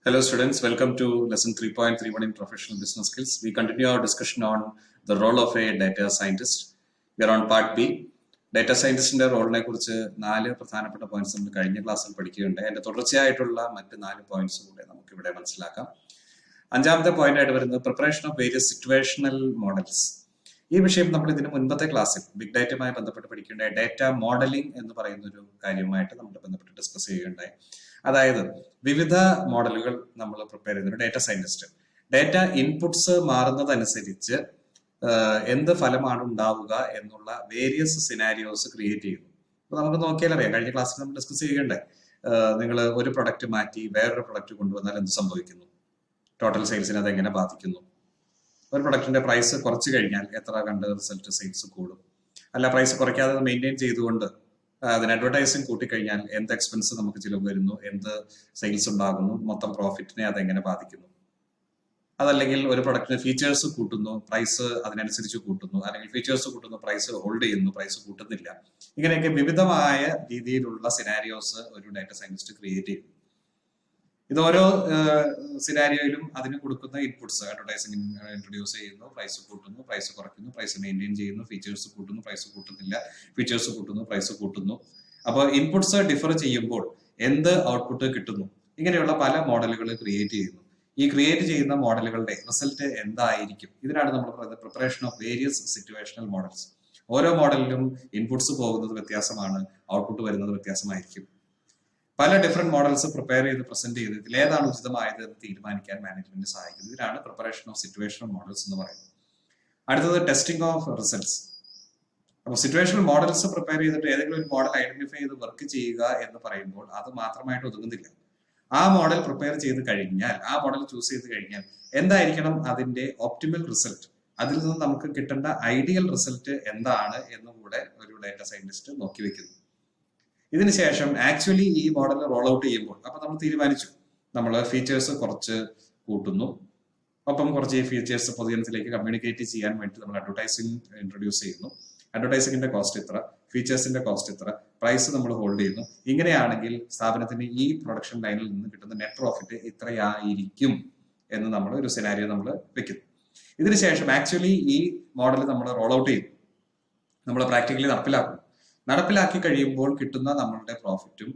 Hello students, welcome to lesson 3.31 in professional business skills. We continue our discussion on the role of a data scientist. We are on part B. Data സയന്റിസ്റ്റിന്റെ റോളിനെ കുറിച്ച് 4 പ്രധാനപ്പെട്ട points നമ്മൾ കഴിഞ്ഞ ക്ലാസ്സിൽ പഠിക്കുകയുണ്ട്. അതിന്റെ തുടർച്ചയായിട്ടുള്ള മറ്റ് 4 പോയിന്റ്സ് കൂടെ നമുക്ക് ഇവിടെ മനസ്സിലാക്കാം. 5ാമത്തെ പോയിന്റ് ആയിട്ട് വരുന്നത് preparation of various situational models. ഈ വിഷയം നമ്മൾ ഇതിന് മുൻപത്തെ ക്ലാസ്സിൽ ബിഗ് ഡാറ്റയുമായി ബന്ധപ്പെട്ട് പഠിക്കേണ്ട ഡാറ്റ മോഡലിംഗ് എന്ന് പറയുന്ന ഒരു കാര്യവുമായിട്ട് നമ്മൾ ബന്ധപ്പെട്ട് ഡിസ്കസ് ചെയ്യുകയുണ്ടായി. അതായത് വിവിധ മോഡലുകൾ നമ്മൾ പ്രിപ്പയർ ചെയ്യുന്ന ഡാറ്റ സയന്റിസ്റ്റ് ഡാറ്റ ഇൻപുട്സ് മാറുന്നതനുസരിച്ച് എന്ത് ഫലമാണ് ഉണ്ടാവുക എന്നുള്ള വേരിയസ് സിനാരിയോസ് ക്രിയേറ്റ് ചെയ്യുന്നു. അപ്പൊ നമുക്ക് നോക്കിയാൽ അറിയാം, കഴിഞ്ഞ ക്ലാസ്സിൽ നമ്മൾ ഡിസ്കസ് ചെയ്യണ്ടേ, നിങ്ങൾ ഒരു പ്രൊഡക്റ്റ് മാറ്റി വേറൊരു പ്രൊഡക്റ്റ് കൊണ്ടുവന്നാൽ എന്ത് സംഭവിക്കുന്നു, ടോട്ടൽ സെയിൽസിനെ അത് എങ്ങനെ ബാധിക്കുന്നു, ഒരു പ്രൊഡക്റ്റിന്റെ പ്രൈസ് കുറച്ച് കഴിഞ്ഞാൽ എത്ര കണ്ട് റിസൾട്ട് സെയിൽസ് കൂടും, അല്ല പ്രൈസ് കുറയ്ക്കാതെ മെയിൻറ്റെയിൻ ചെയ്തുകൊണ്ട് അതിന് അഡ്വർടൈസിങ് കൂട്ടിക്കഴിഞ്ഞാൽ എന്ത് എക്സ്പെൻസ് നമുക്ക് ചിലവ് വരുന്നു, എന്ത് സെയിൽസ് ഉണ്ടാകുന്നു, മൊത്തം പ്രോഫിറ്റിനെ അതെങ്ങനെ ബാധിക്കുന്നു. അതല്ലെങ്കിൽ ഒരു പ്രൊഡക്റ്റിന് ഫീച്ചേഴ്സ് കൂട്ടുന്നു, പ്രൈസ് അതിനനുസരിച്ച് കൂട്ടുന്നു, അല്ലെങ്കിൽ ഫീച്ചേഴ്സ് കൂട്ടുന്നു, പ്രൈസ് ഹോൾഡ് ചെയ്യുന്നു, പ്രൈസ് കൂട്ടുന്നില്ല. ഇങ്ങനെയൊക്കെ വിവിധമായ രീതിയിലുള്ള സിനാരിയോസ് ഒരു ഡാറ്റ സയന്റിസ്റ്റ് ക്രിയേറ്റ് ചെയ്യുന്നു. ഇത് ഓരോ സിനാരിയോയിലും അതിന് കൊടുക്കുന്ന ഇൻപുട്സ്, അഡ്വർടൈസിംഗ് ഇൻട്രൊഡ്യൂസ് ചെയ്യുന്നു, പ്രൈസ് കൂട്ടുന്നു, പ്രൈസ് കുറയ്ക്കുന്നു, പ്രൈസ് മെയിൻറ്റെയിൻ ചെയ്യുന്നു, ഫീച്ചേഴ്സ് കൂട്ടുന്നു, പ്രൈസ് കൂട്ടുന്നില്ല, ഫീച്ചേഴ്സ് കൂട്ടുന്നു, പ്രൈസ് കൂട്ടുന്നു. അപ്പോൾ ഇൻപുട്സ് ഡിഫർ ചെയ്യുമ്പോൾ എന്ത് ഔട്ട്പുട്ട് കിട്ടുന്നു, ഇങ്ങനെയുള്ള പല മോഡലുകൾ ക്രിയേറ്റ് ചെയ്യുന്നു. ഈ ക്രിയേറ്റ് ചെയ്യുന്ന മോഡലുകളുടെ റിസൾട്ട് എന്തായിരിക്കും, ഇതിനാണ് നമ്മൾ പറയുന്നത് preparation of various situational models. ഓരോ മോഡലിലും ഇൻപുട്സ് പോകുന്നത് വ്യത്യാസമാണ്, ഔട്ട്പുട്ട് വരുന്നത് വ്യത്യാസമായിരിക്കും. പല ഡിഫറെന്റ് മോഡൽസ് പ്രിപ്പയർ ചെയ്ത് പ്രസന്റ് ചെയ്ത് ഇതിൽ ഏതാണ് ഉചിതമായത് എന്ന് തീരുമാനിക്കാൻ മാനേജ്മെന്റ് സഹായിക്കുന്നത്. ഇതിനാണ് പ്രിപ്പറേഷൻ ഓഫ് സിറ്റുവേഷണൽ മോഡൽസ് എന്ന് പറയുന്നത്. അടുത്തത് ടെസ്റ്റിംഗ് ഓഫ് റിസൾട്ട്സ്. അപ്പോൾ സിറ്റുവേഷണൽ മോഡൽസ് പ്രിപ്പയർ ചെയ്തിട്ട് ഏതെങ്കിലും ഒരു മോഡൽ ഐഡന്റിഫൈ ചെയ്ത് വർക്ക് ചെയ്യുക എന്ന് പറയുമ്പോൾ അത് മാത്രമായിട്ട് ഒതുങ്ങുന്നില്ല. ആ മോഡൽ പ്രിപ്പയർ ചെയ്ത് കഴിഞ്ഞാൽ, ആ മോഡൽ ചൂസ് ചെയ്ത് കഴിഞ്ഞാൽ എന്തായിരിക്കണം അതിന്റെ ഓപ്റ്റിമൽ റിസൾട്ട്, അതിൽ നിന്ന് നമുക്ക് കിട്ടേണ്ട ഐഡിയൽ റിസൾട്ട് എന്താണ് എന്നുകൂടെ ഒരു ഡാറ്റ സയന്റിസ്റ്റ് നോക്കി വെക്കുന്നു. ഇതിനുശേഷം ആക്ച്വലി ഈ മോഡൽ റോൾ ഔട്ട് ചെയ്യുമ്പോൾ അപ്പൊ നമ്മൾ തീരുമാനിച്ചു, നമ്മൾ ഫീച്ചേഴ്സ് കുറച്ച് കൂട്ടുന്നു, ഒപ്പം കുറച്ച് ഈ ഫീച്ചേഴ്സ് പൊതുജനത്തിലേക്ക് കമ്മ്യൂണിക്കേറ്റ് ചെയ്യാൻ വേണ്ടി നമ്മൾ അഡ്വർടൈസിംഗ് ഇൻട്രൊഡ്യൂസ് ചെയ്യുന്നു. അഡ്വർടൈസിംഗിന്റെ കോസ്റ്റ് ഇത്ര, ഫീച്ചേഴ്സിന്റെ കോസ്റ്റ് ഇത്ര, പ്രൈസ് നമ്മൾ ഹോൾഡ് ചെയ്യുന്നു. ഇങ്ങനെയാണെങ്കിൽ സ്ഥാപനത്തിന് ഈ പ്രൊഡക്ഷൻ ലൈനിൽ നിന്ന് കിട്ടുന്ന നെറ്റ് പ്രോഫിറ്റ് ഇത്രയായിരിക്കും എന്ന് നമ്മൾ ഒരു സിനാരിയോ നമ്മൾ വെക്കുന്നു. ഇതിനുശേഷം ആക്ച്വലി ഈ മോഡൽ നമ്മൾ റോൾ ഔട്ട് ചെയ്യുന്നു, നമ്മൾ പ്രാക്ടിക്കലി നടപ്പിലാക്കി കഴിയുമ്പോൾ കിട്ടുന്ന നമ്മളുടെ പ്രോഫിറ്റും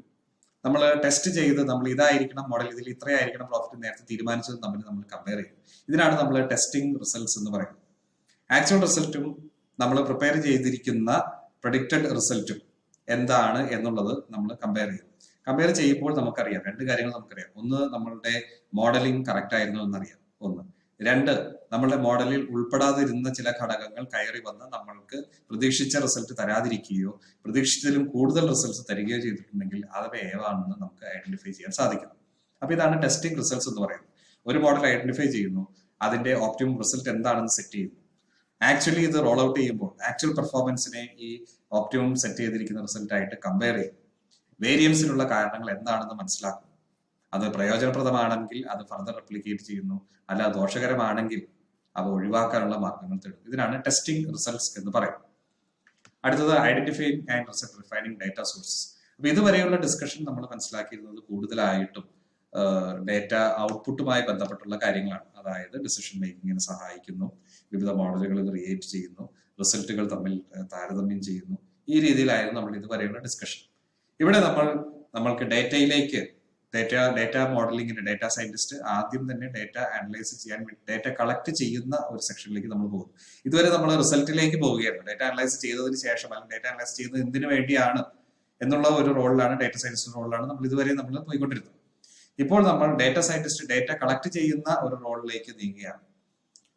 നമ്മൾ ടെസ്റ്റ് ചെയ്ത് നമ്മൾ ഇതായിരിക്കണം മോഡൽ, ഇതിൽ ഇത്രയായിരിക്കണം പ്രോഫിറ്റ് നേരത്തെ തീരുമാനിച്ചത് തമ്മിൽ നമ്മൾ കമ്പയർ ചെയ്യും. ഇതിനാണ് നമ്മൾ ടെസ്റ്റിംഗ് റിസൾട്ട്സ് എന്ന് പറയുന്നത്. ആക്ച്വൽ റിസൾട്ടും നമ്മൾ പ്രിപ്പയർ ചെയ്തിരിക്കുന്ന പ്രഡിക്റ്റഡ് റിസൾട്ടും എന്താണ് എന്നുള്ളത് നമ്മൾ കമ്പയർ ചെയ്യും. കമ്പയർ ചെയ്യുമ്പോൾ നമുക്കറിയാം 2 കാര്യങ്ങൾ നമുക്കറിയാം. ഒന്ന്, നമ്മളുടെ മോഡലിംഗ് കറക്റ്റ് ആയിരുന്നു എന്നറിയാം. 1. 2, നമ്മളുടെ മോഡലിൽ ഉൾപ്പെടാതിരുന്ന ചില ഘടകങ്ങൾ കയറി വന്ന് നമ്മൾക്ക് പ്രതീക്ഷിച്ച റിസൾട്ട് തരാതിരിക്കുകയോ പ്രതീക്ഷിച്ചതിലും കൂടുതൽ റിസൾട്ട്സ് തരികയോ ചെയ്തിട്ടുണ്ടെങ്കിൽ അത് ഏതാണെന്ന് നമുക്ക് ഐഡന്റിഫൈ ചെയ്യാൻ സാധിക്കും. അപ്പൊ ഇതാണ് ടെസ്റ്റിംഗ് റിസൾട്ട്സ് എന്ന് പറയുന്നത്. ഒരു മോഡൽ ഐഡന്റിഫൈ ചെയ്യുന്നു, അതിന്റെ ഓപ്റ്റിമം റിസൾട്ട് എന്താണെന്ന് സെറ്റ് ചെയ്യുന്നു. ആക്ച്വലി ഇത് റോൾ ഔട്ട് ചെയ്യുമ്പോൾ ആക്ച്വൽ പെർഫോമൻസിനെ ഈ ഓപ്റ്റിമം സെറ്റ് ചെയ്തിരിക്കുന്ന റിസൾട്ട് ആയിട്ട് കമ്പയർ ചെയ്യും. വേരിയൻസിനുള്ള കാരണങ്ങൾ എന്താണെന്ന് മനസ്സിലാക്കും. അത് പ്രയോജനപ്രദമാണെങ്കിൽ അത് ഫർദർ റെപ്ലിക്കേറ്റ് ചെയ്യുന്നു, അല്ല ദോഷകരമാണെങ്കിൽ അവ ഒഴിവാക്കാനുള്ള മാർഗങ്ങൾ തേടും. ഇതിനാണ് ടെസ്റ്റിംഗ് റിസൾട്ട്സ് എന്ന് പറയുന്നത്. അടുത്തത് identifying and refining data sources. അപ്പൊ ഇതുവരെയുള്ള ഡിസ്കഷൻ നമ്മൾ മനസ്സിലാക്കിയിരുന്നത് കൂടുതലായിട്ടും ഡാറ്റ ഔട്ട്പുട്ടുമായി ബന്ധപ്പെട്ടുള്ള കാര്യങ്ങളാണ്. അതായത് ഡിസിഷൻ മേക്കിങ്ങിന് സഹായിക്കുന്നു, വിവിധ മോഡലുകൾ ക്രിയേറ്റ് ചെയ്യുന്നു, റിസൾട്ടുകൾ തമ്മിൽ താരതമ്യം ചെയ്യുന്നു. ഈ രീതിയിലായിരുന്നു നമ്മൾ ഇതുവരെയുള്ള ഡിസ്കഷൻ. ഇവിടെ നമ്മൾക്ക് ഡാറ്റയിലേക്ക് ഡാറ്റ മോഡലിംഗിന്റെ ഡാറ്റ സയന്റിസ്റ്റ് ആദ്യം തന്നെ ഡാറ്റ അനലൈസ് ചെയ്യാൻ വേണ്ടി ഡാറ്റ കളക്ട് ചെയ്യുന്ന ഒരു സെക്ഷനിലേക്ക് നമ്മൾ പോകും. ഇതുവരെ നമ്മൾ റിസൾട്ടിലേക്ക് പോവുകയാണ്. ഡാറ്റ അനലൈസ് ചെയ്തതിന് ശേഷം, അല്ലെങ്കിൽ ഡാറ്റ അനലൈസ് ചെയ്യുന്നത് എന്തിനു വേണ്ടിയാണ് എന്നുള്ള ഒരു റോളിലാണ്, ഡാറ്റ സയന്റിസ്റ്റ് റോളിലാണ് നമ്മൾ ഇതുവരെ നമ്മൾ പോയിക്കൊണ്ടിരുന്നത്. ഇപ്പോൾ നമ്മൾ ഡാറ്റ സയന്റിസ്റ്റ് ഡാറ്റ കളക്ട് ചെയ്യുന്ന ഒരു റോളിലേക്ക് നീങ്ങുകയാണ്.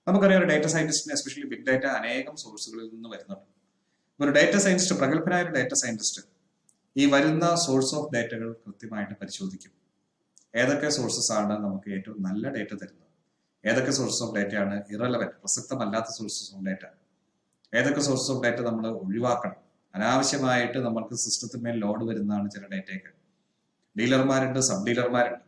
നമുക്കറിയാം, ഒരു ഡാറ്റ സയന്റിസ്റ്റിന് എസ്പെഷ്യലി ബിഗ് ഡാറ്റ അനേകം സോഴ്സുകളിൽ നിന്ന് വരുന്നുണ്ട്. ഒരു ഡാറ്റ സയന്റിസ്റ്റ്, പ്രഗത്ഭനായ ഒരു ഡാറ്റ സയന്റിസ്റ്റ് ഈ വരുന്ന സോഴ്സ് ഓഫ് ഡാറ്റകൾ കൃത്യമായിട്ട് പരിശോധിക്കും. ഏതൊക്കെ സോഴ്സസ് ആണ് നമുക്ക് ഏറ്റവും നല്ല ഡാറ്റ തരുന്നത്, ഏതൊക്കെ സോഴ്സസ് ഓഫ് ഡാറ്റയാണ് ഇറലവന്റ്, പ്രസക്തമല്ലാത്ത സോഴ്സസ് ഓഫ് ഡാറ്റ, ഏതൊക്കെ സോഴ്സസ് ഓഫ് ഡാറ്റ നമ്മൾ ഒഴിവാക്കണം. അനാവശ്യമായിട്ട് നമ്മൾക്ക് സിസ്റ്റത്തിന്മേൽ ലോഡ് വരുന്നതാണ് ചില ഡാറ്റയൊക്കെ. ഡീലർമാരുണ്ട്, സബ് ഡീലർമാരുണ്ട്.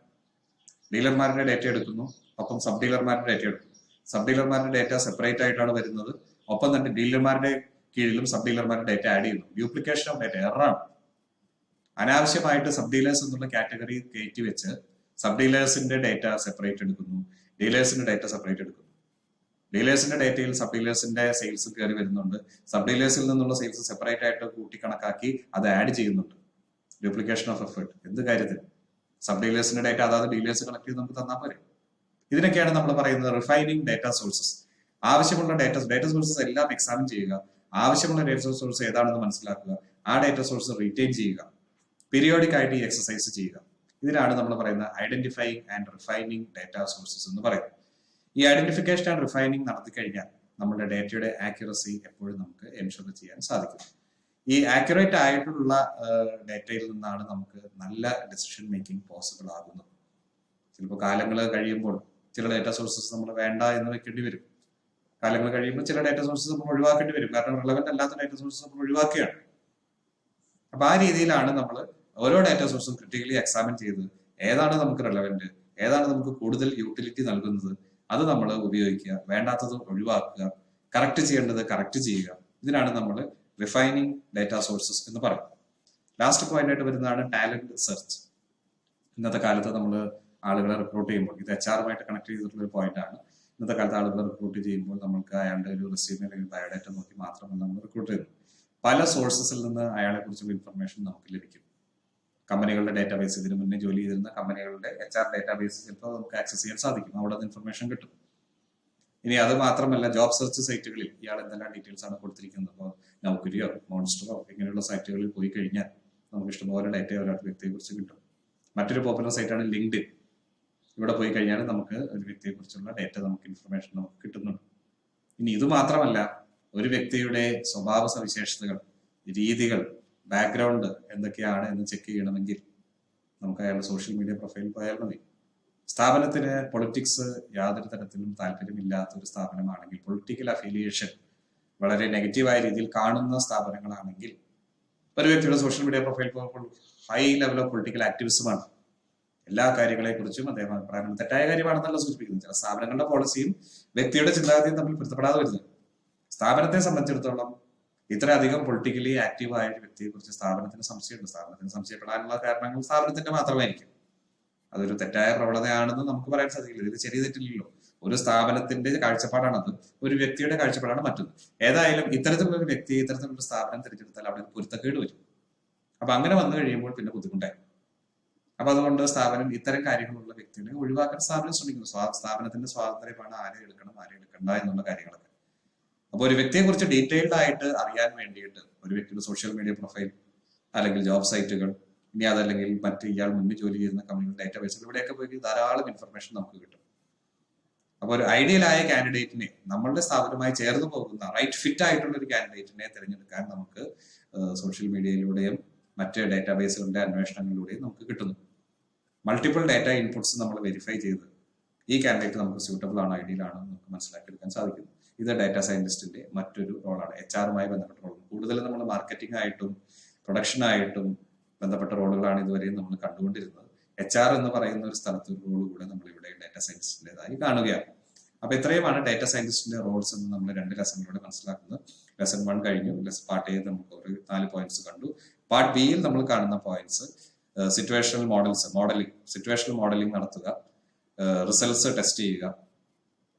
ഡീലർമാരുടെ ഡാറ്റ എടുക്കുന്നു, ഒപ്പം സബ് ഡീലർമാരുടെ ഡാറ്റ എടുക്കുന്നു. സബ് ഡീലർമാരുടെ ഡാറ്റ സെപ്പറേറ്റ് ആയിട്ടാണ് വരുന്നത്, ഒപ്പം തന്നെ ഡീലർമാരുടെ കീഴിലും സബ് ഡീലർമാരുടെ ഡാറ്റ ആഡ് ചെയ്യുന്നു. ഡ്യൂപ്ലിക്കേഷൻ ഓഫ് ഡാറ്റ, എററാണ്. അനാവശ്യമായിട്ട് സബ് ഡീലേഴ്സ് എന്നുള്ള കാറ്റഗറി കയറ്റി വെച്ച് സബ് ഡീലേഴ്സിന്റെ ഡേറ്റ സെപ്പറേറ്റ് എടുക്കുന്നു, ഡീലേഴ്സിന്റെ ഡേറ്റ സെപ്പറേറ്റ് എടുക്കുന്നു. ഡീലേഴ്സിന്റെ ഡേറ്റയിൽ സബ് ഡീലേഴ്സിന്റെ സെയിൽസ് കയറി വരുന്നുണ്ട്, സബ് ഡീലേഴ്സിൽ നിന്നുള്ള സെയിൽസ് സെപ്പറേറ്റ് ആയിട്ട് കൂട്ടി കണക്കാക്കി അത് ആഡ് ചെയ്യുന്നുണ്ട്. Duplication of effort. എന്ത് കാര്യത്തിന്? സബ് ഡീലേഴ്സിന്റെ ഡേറ്റ അതായത് ഡീലേഴ്സ് കളക്ട് ചെയ്ത് നമുക്ക് തന്നാൽ പോരെ. ഇതിനൊക്കെയാണ് നമ്മൾ പറയുന്നത് റിഫൈനിങ് ഡേറ്റ സോഴ്സസ്. ആവശ്യമുള്ള ഡേറ്റ സോഴ്സസ് എല്ലാം എക്സാമിൻ ചെയ്യുക, ആവശ്യമുള്ള ഡേറ്റ സോഴ്സ് ഏതാണെന്ന് മനസ്സിലാക്കുക, ആ ഡേറ്റ സോഴ്സ് റീറ്റെയിൻ ചെയ്യുക, പീരിയോഡിക് ആയിട്ട് ഈ എക്സസൈസ് ചെയ്യുക. ഇതിനാണ് നമ്മൾ പറയുന്ന identifying and refining data sources എന്ന് പറയുന്നത്. ഈ ഐഡന്റിഫിക്കേഷൻ ആൻഡ് റിഫൈനിങ് നടത്തി കഴിഞ്ഞാൽ നമ്മുടെ ഡേറ്റയുടെ ആക്യുറസി എപ്പോഴും നമുക്ക് എൻഷുർ ചെയ്യാൻ സാധിക്കും. ഈ ആക്യുറേറ്റ് ആയിട്ടുള്ള ഡേറ്റയിൽ നിന്നാണ് നമുക്ക് നല്ല ഡിസിഷൻ മേക്കിംഗ് പോസിബിൾ ആകുന്നത്. ചിലപ്പോൾ കാലങ്ങൾ കഴിയുമ്പോൾ ചില ഡേറ്റ സോഴ്സസ് നമ്മൾ വേണ്ട എന്ന് വെക്കേണ്ടി വരും. കാലങ്ങൾ കഴിയുമ്പോൾ ചില ഡേറ്റ സോഴ്സസ് നമ്മൾ ഒഴിവാക്കേണ്ടി വരും, കാരണം റിലവന്റ് അല്ലാത്ത ഡേറ്റ സോഴ്സസ് നമ്മൾ ഒഴിവാക്കുകയാണ്. അപ്പൊ ആ രീതിയിലാണ് നമ്മൾ ഓരോ ഡേറ്റ സോഴ്സും ക്രിട്ടിക്കലി എക്സാമിൻ ചെയ്ത് ഏതാണ് നമുക്ക് റിലവന്റ്, ഏതാണ് നമുക്ക് കൂടുതൽ യൂട്ടിലിറ്റി നൽകുന്നത്, അത് നമ്മൾ ഉപയോഗിക്കുക, വേണ്ടാത്തത് ഒഴിവാക്കുക, കറക്റ്റ് ചെയ്യേണ്ടത് കറക്റ്റ് ചെയ്യുക. ഇതിനാണ് നമ്മൾ റിഫൈനിങ് ഡേറ്റ സോഴ്സസ് എന്ന് പറയുന്നത്. ലാസ്റ്റ് പോയിന്റ് ആയിട്ട് വരുന്നതാണ് ടാലന്റ് സെർച്ച്. ഇന്നത്തെ കാലത്ത് നമ്മൾ ആളുകളെ റിക്രൂട്ട് ചെയ്യുമ്പോൾ, ഇത് HR-ഉമായിട്ട് കണക്ട് ചെയ്തിട്ടുള്ള ഒരു പോയിന്റ് ആണ്. ഇന്നത്തെ കാലത്ത് ആളുകളെ റിക്രൂട്ട് ചെയ്യുമ്പോൾ നമ്മൾക്ക് അയാളുടെ ഒരു റെസ്യൂമെ അല്ലെങ്കിൽ ബയോഡേറ്റ നോക്കി മാത്രമല്ല നമ്മൾ റിക്രൂട്ട് ചെയ്യുന്നത്. പല സോഴ്സസിൽ നിന്ന് അയാളെ കുറിച്ചുള്ള ഇൻഫർമേഷൻ നമുക്ക് ലഭിക്കും. കമ്പനികളുടെ ഡേറ്റാബേസ്, ഇതിന് മുന്നേ ജോലി ചെയ്തിരുന്ന കമ്പനികളുടെ HR ഡേറ്റാബേസ് ചിലപ്പോൾ നമുക്ക് ആക്സസ് ചെയ്യാൻ സാധിക്കും, അവിടെ നിന്ന് ഇൻഫർമേഷൻ കിട്ടും. ഇനി അത് മാത്രമല്ല, ജോബ് സെർച്ച് സൈറ്റുകളിൽ ഇയാൾ എന്തെല്ലാം ഡീറ്റെയിൽസ് ആണ് കൊടുത്തിരിക്കുന്നത്, അപ്പോൾ നൗക്കരിയോ മോൺസ്റ്ററോ ഇങ്ങനെയുള്ള സൈറ്റുകളിൽ പോയി കഴിഞ്ഞാൽ നമുക്ക് ഇഷ്ടംപോലെ ഡേറ്റ ഒരാൾ വ്യക്തിയെ കുറിച്ച് കിട്ടും. മറ്റൊരു പോപ്പുലർ സൈറ്റാണ് ലിങ്ക്ഡിൻ. ഇവിടെ പോയി കഴിഞ്ഞാൽ നമുക്ക് ഒരു വ്യക്തിയെ കുറിച്ചുള്ള ഡേറ്റ നമുക്ക് ഇൻഫർമേഷൻ നമുക്ക് കിട്ടുന്നുണ്ട്. ഇനി ഇത് മാത്രമല്ല, ഒരു വ്യക്തിയുടെ സ്വഭാവ സവിശേഷതകൾ, രീതികൾ, ബാക്ക്ഗ്രൗണ്ട് എന്തൊക്കെയാണ് എന്ന് ചെക്ക് ചെയ്യണമെങ്കിൽ നമുക്ക് അയാളുടെ സോഷ്യൽ മീഡിയ പ്രൊഫൈൽ പോയാൽ മതി. സ്ഥാപനത്തിന് പൊളിറ്റിക്സ് യാതൊരു തരത്തിലും താല്പര്യമില്ലാത്ത ഒരു സ്ഥാപനമാണെങ്കിൽ, പൊളിറ്റിക്കൽ അഫിലിയേഷൻ വളരെ നെഗറ്റീവായ രീതിയിൽ കാണുന്ന സ്ഥാപനങ്ങളാണെങ്കിൽ, ഒരു വ്യക്തിയുടെ social media profile high level of political ആക്ടിവിസമാണ്, എല്ലാ കാര്യങ്ങളെ കുറിച്ചും അദ്ദേഹം അഭിപ്രായങ്ങൾ തെറ്റായ കാര്യമാണെന്നല്ല സൂചിപ്പിക്കുന്നത്. ചില സ്ഥാപനങ്ങളുടെ പോളിസിയും വ്യക്തിയുടെ ചിന്താഗതിയും തമ്മിൽ പൊരുത്തപ്പെടാതെ വരുന്നത്. സ്ഥാപനത്തെ സംബന്ധിച്ചിടത്തോളം ഇത്രയധികം പൊളിറ്റിക്കലി ആക്റ്റീവായ ഒരു വ്യക്തിയെ കുറിച്ച് സ്ഥാപനത്തിന് സംശയമുണ്ട്. സ്ഥാപനത്തിന് സംശയപ്പെടാനുള്ള കാരണങ്ങൾ സ്ഥാപനത്തിന്റെ മാത്രമായിരിക്കും. അതൊരു തെറ്റായ പ്രവണതയാണെന്ന് നമുക്ക് പറയാൻ സാധിക്കില്ല. ഇതിൽ ചെറിയ തെറ്റില്ലല്ലോ. ഒരു സ്ഥാപനത്തിന്റെ കാഴ്ചപ്പാടാണത്, ഒരു വ്യക്തിയുടെ കാഴ്ചപ്പാടാണ് മറ്റൊന്ന്. ഏതായാലും ഇത്തരത്തിലുള്ള ഒരു വ്യക്തി, ഇത്തരത്തിലുള്ള സ്ഥാപനം തിരഞ്ഞെടുത്താൽ അവിടെ പൊരുത്തക്കേട് വരും. അപ്പൊ അങ്ങനെ വന്നു കഴിയുമ്പോൾ പിന്നെ ബുദ്ധിമുട്ടായി. അപ്പൊ അതുകൊണ്ട് സ്ഥാപനം ഇത്തരം കാര്യങ്ങളുള്ള വ്യക്തികളെ ഒഴിവാക്കാൻ സ്ഥാപനം ശ്രമിക്കുന്നു. സ്ഥാപനത്തിന്റെ സ്വാതന്ത്ര്യമാണ് ആരെ എടുക്കണം ആരെ എടുക്കണ്ട എന്നുള്ള കാര്യങ്ങളൊക്കെ. അപ്പൊ ഒരു വ്യക്തിയെ കുറിച്ച് ഡീറ്റെയിൽഡ് ആയിട്ട് അറിയാൻ വേണ്ടിയിട്ട് ഒരു വ്യക്തിയുടെ സോഷ്യൽ മീഡിയ പ്രൊഫൈൽ, അല്ലെങ്കിൽ ജോബ് സൈറ്റുകൾ, ഇനി അതല്ലെങ്കിൽ മറ്റ് ഇയാൾ മുന്നിൽ ജോലി ചെയ്യുന്ന കമ്പനിയുടെ ഡേറ്റാബേസുകൾ, ഇവിടെയൊക്കെ പോയി ധാരാളം ഇൻഫർമേഷൻ നമുക്ക് കിട്ടും. അപ്പൊ ഒരു ഐഡിയലായ കാൻഡിഡേറ്റിനെ, നമ്മളുടെ സ്ഥാപനവുമായി ചേർന്ന് പോകുന്ന റൈറ്റ് ഫിറ്റ് ആയിട്ടുള്ള ഒരു കാൻഡിഡേറ്റിനെ തിരഞ്ഞെടുക്കാൻ നമുക്ക് സോഷ്യൽ മീഡിയയിലൂടെയും മറ്റ് ഡേറ്റാബേസുകളുടെ അന്വേഷണങ്ങളിലൂടെയും നമുക്ക് കിട്ടുന്നു. മൾട്ടിപ്പിൾ ഡേറ്റ ഇൻപുട്സ് നമ്മൾ വെരിഫൈ ചെയ്ത് ഈ കാൻഡിഡേറ്റ് നമുക്ക് സ്യൂട്ടബിൾ ആണ്, ഐഡിയൽ ആണ് നമുക്ക് മനസ്സിലാക്കിയെടുക്കാൻ സാധിക്കുന്നു. ഇത് ഡാറ്റ സയന്റിസ്റ്റിന്റെ മറ്റൊരു റോളാണ്, HR-ഉമായി ബന്ധപ്പെട്ട റോൾ. കൂടുതലും നമ്മൾ മാർക്കറ്റിംഗ് ആയിട്ടും പ്രൊഡക്ഷനായിട്ടും ബന്ധപ്പെട്ട റോളുകളാണ് ഇതുവരെയും നമ്മൾ കണ്ടുകൊണ്ടിരുന്നത്. HR എന്ന് പറയുന്ന ഒരു സ്ഥലത്ത് ഒരു റോൾ കൂടെ നമ്മൾ ഇവിടെ ഡാറ്റ സയന്റിസ്റ്റിൻ്റെതായി കാണുകയാണ്. അപ്പൊ ഇത്രയുമാണ് ഡാറ്റ സയന്റിസ്റ്റിന്റെ റോൾസ് എന്ന് നമ്മൾ 2 ലെസണിലൂടെ മനസ്സിലാക്കുന്നത്. ലെസൺ 1 കഴിഞ്ഞു. പാർട്ട് എ നമുക്ക് ഒരു 4 പോയിന്റ്സ് കണ്ടു. പാർട്ട് ബിയിൽ നമ്മൾ കാണുന്ന പോയിന്റ്സ് സിറ്റുവേഷണൽ മോഡലിംഗ് നടത്തുക, റിസൾട്ട്സ് ടെസ്റ്റ് ചെയ്യുക,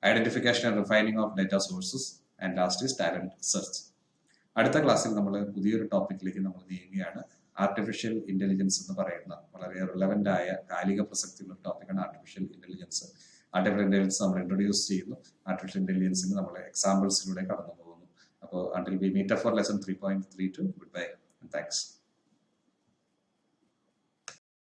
identification and refining of data sources, and last is talent search. അടുത്ത ക്ലാസ്സിൽ നമ്മൾ പുതിയൊരു ടോപ്പിക്കിലേക്ക് നമ്മൾ നീങ്ങുകയാണ്. ആർട്ടിഫിഷ്യൽ ഇന്റലിജൻസ് എന്ന് പറയുന്ന വളരെ റിലവന്റ് ആയ കാലിക പ്രസക്തിയുള്ള ടോപ്പിക്കാണ് ആർട്ടിഫിഷ്യൽ ഇന്റലിജൻസ്. ആർട്ടിഫിഷ്യൽ ഇന്റലിജൻസ് നമ്മൾ ഇൻട്രൊഡ്യൂസ് ചെയ്യുന്നു. ആർട്ടിഫിഷ്യൽ ഇന്റലിജൻസിന് നമ്മൾ എക്സാമ്പിൾസിലൂടെ കടന്നു പോകുന്നു. അപ്പോൾ until we meet up for lesson 3.32, goodbye and thanks.